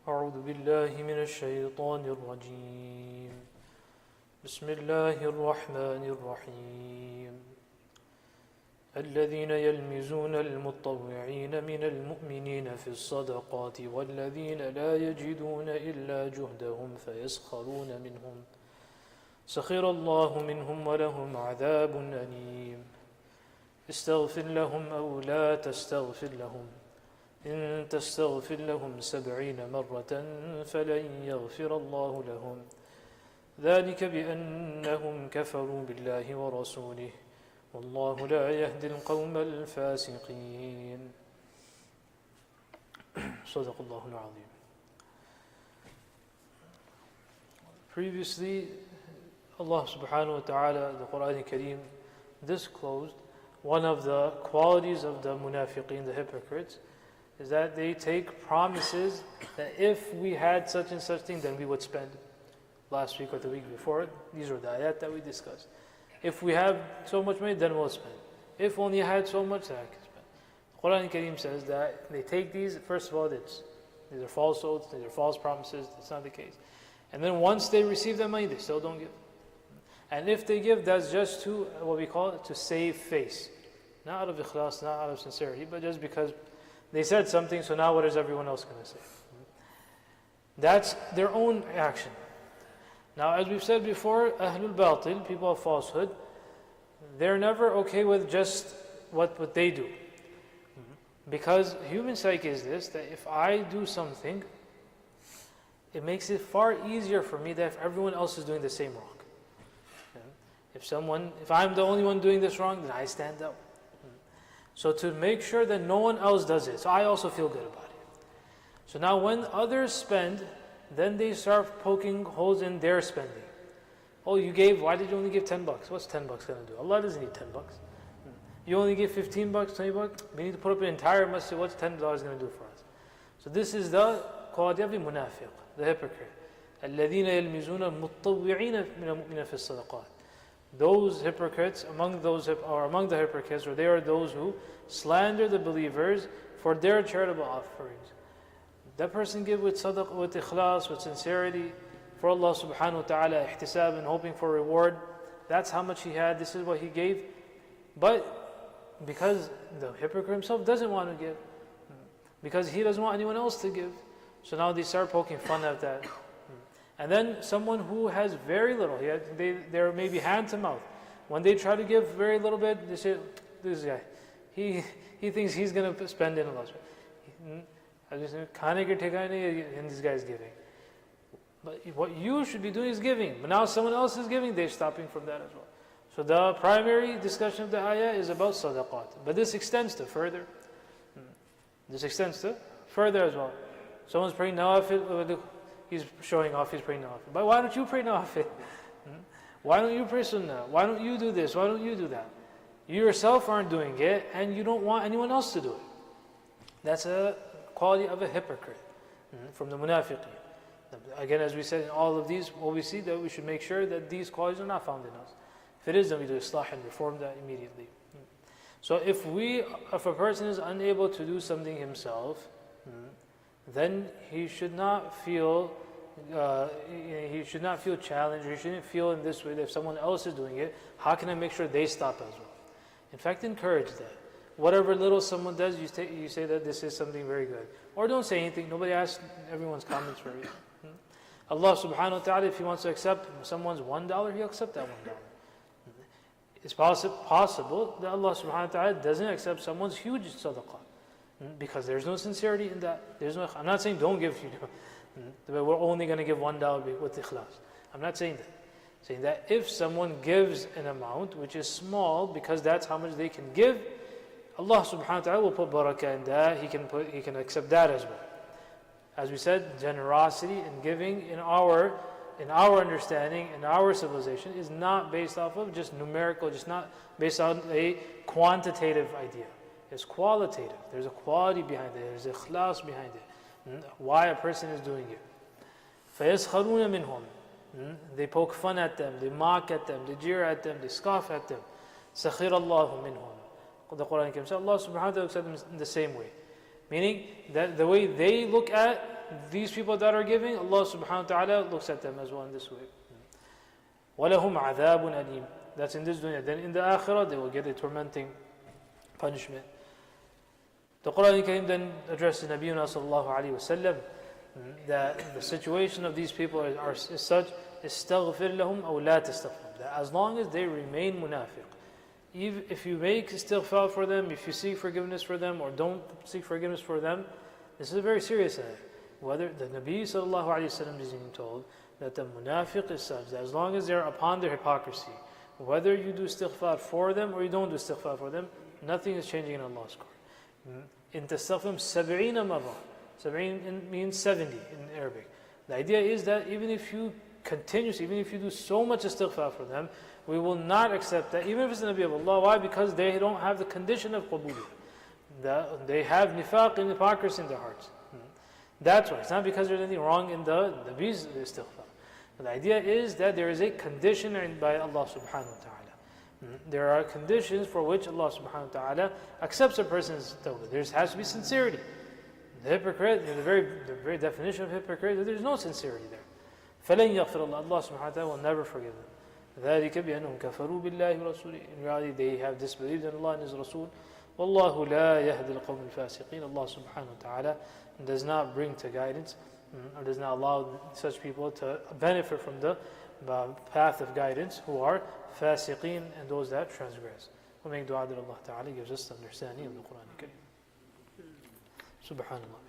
أعوذ بالله من الشيطان الرجيم بسم الله الرحمن الرحيم الذين يلمزون المطوعين من المؤمنين في الصدقات والذين لا يجدون إلا جهدهم فيسخرون منهم سخر الله منهم ولهم عذاب أليم استغفر لهم أو لا تستغفر لهم إن تستغفر لهم 70 مرة فلن يغفر الله لهم ذلك بأنهم كفروا بالله ورسوله والله لا يهدي القوم الفاسقين صدق الله العظيم. Previously, Allah subhanahu wa ta'ala, the Quran Kareem, disclosed one of the qualities of the munafiqeen, the hypocrites, is that they take promises that if we had such and such thing, then we would spend. Last week or the week before, these are the ayat that we discussed. If we have so much money, then we'll spend. If only I had so much, then I can spend. The Quran Kareem says that they take these, first of all, these are false oaths, these are false promises, that's not the case. And then once they receive that money, they still don't give. And if they give, that's just to, what we call it, to save face. Not out of ikhlas, not out of sincerity, but just because they said something, so now what is everyone else going to say? That's their own action. Now, as we've said before, Ahlul Batil, people of falsehood, they're never okay with just what they do. Because human psyche is this, that if I do something, it makes it far easier for me that if everyone else is doing the same wrong. If I'm the only one doing this wrong, then I stand up. So to make sure that no one else does it, so I also feel good about it. So now when others spend, then they start poking holes in their spending. Oh, you gave, why did you only give $10? What's $10 going to do? Allah doesn't need $10. You only give $15, $20, we need to put up an entire masjid, what's $10 going to do for us? So this is the quality of the munafiq, the hypocrite. الَّذِينَ يَلْمِزُونَ الْمُطَّوِّعِينَ مِنَ الْمُؤْمِنِينَ فِي الصَّدَقَاتِ. Those hypocrites, among the hypocrites, or they are those who slander the believers for their charitable offerings. That person give with sadaqah, with ikhlas, with sincerity, for Allah subhanahu wa ta'ala, ihtisab, and hoping for reward. That's how much he had, this is what he gave. But because the hypocrite himself doesn't want to give, because he doesn't want anyone else to give, so now they start poking fun at that. And then someone who has very little, they're maybe hand to mouth. When they try to give very little bit, they say, this guy, he thinks he's going to spend in Allah's way. And this guy is giving. But what you should be doing is giving. But now someone else is giving, they're stopping from that as well. So the primary discussion of the ayah is about sadaqat. But this extends to further. This extends to further as well. Someone's praying nawafil, he's showing off, he's praying nawafil. But why don't you pray nawafil? Why don't you pray sunnah? Why don't you do this? Why don't you do that? You yourself aren't doing it, and you don't want anyone else to do it. That's a quality of a hypocrite from the munafiqeen. Again, as we said in all of these, what we see that we should make sure that these qualities are not found in us. If it is, then we do islah and reform that immediately. So if a person is unable to do something himself, then he should not feel challenged, or he shouldn't feel in this way that if someone else is doing it, how can I make sure they stop as well? In fact, encourage that. Whatever little someone does, you say that this is something very good. Or don't say anything. Nobody asks everyone's comments for you. Allah subhanahu wa ta'ala, if He wants to accept someone's $1, He'll accept that $1. It's possible that Allah subhanahu wa ta'ala doesn't accept someone's huge sadaqah. Because there's no sincerity in that. I'm not saying don't give, but we're only going to give $1 with ikhlas. I'm not saying that. I'm saying that if someone gives an amount which is small, because that's how much they can give, Allah subhanahu wa ta'ala will put barakah in that. He can accept that as well. As we said, generosity and giving in our understanding, in our civilization, is not based off of just numerical, just not based on a quantitative idea. It's qualitative. There's a quality behind it. There's ikhlas behind it. Why a person is doing it. فَيَسْخَرُونَ مِنْهُمْ. They poke fun at them, they mock at them, they jeer at them, they scoff at them. سَخِرَ اللَّهُ مِنْهُمْ. The Quran says, Allah subhanahu wa ta'ala looks at them in the same way. Meaning that the way they look at these people that are giving, Allah subhanahu wa ta'ala looks at them as well in this way. وَلَهُمْ عَذَابٌ أَلِيمٌ. That's in this dunya. Then in the akhirah, they will get a tormenting punishment. The Quran Kareem then addresses Nabiyyuna sallallahu alayhi wa sallam that the situation of these people is such, استغفر لهم أو لا تستغفر. That as long as they remain munafiq, if you make istighfar for them, if you seek forgiveness for them or don't seek forgiveness for them, this is a very serious ayah. Whether the Nabi sallallahu alayhi wa sallam is being told that the munafiq is such that as long as they're upon their hypocrisy, whether you do istighfar for them or you don't do istighfar for them, nothing is changing in Allah's court. In tastaghfir 70 marra. 70 means 70 in Arabic. The idea is that even if you do so much istighfar for them, we will not accept that, even if it's the Nabi of Allah. Why? Because they don't have the condition of qabooliyah. They have nifaq and hypocrisy in their hearts. That's why. It's not because there's anything wrong in the Nabi's istighfar. But the idea is that there is a condition by Allah subhanahu wa ta'ala. There are conditions for which Allah subhanahu wa ta'ala accepts a person's tawbah. There has to be sincerity. The hypocrite, the very definition of hypocrite, there's no sincerity there. فَلَنْ يَغْفِرَ اللَّهُ. Allah subhanahu wa ta'ala will never forgive them. ذَلِكَ بِأَنَّهُمْ كَفَرُوا بِاللَّهِ وَرَسُولِهِ. In reality, they have disbelieved in Allah and His Rasul. وَاللَّهُ لَا يَهْدِي الْقَوْمِ الْفَاسِقِينَ. Allah subhanahu wa ta'ala does not bring to guidance, or does not allow such people to benefit from the path of guidance who are fasiqeen and those that transgress. We make dua that Allah Ta'ala gives us the understanding of the Quran Kareem. Subhanallah.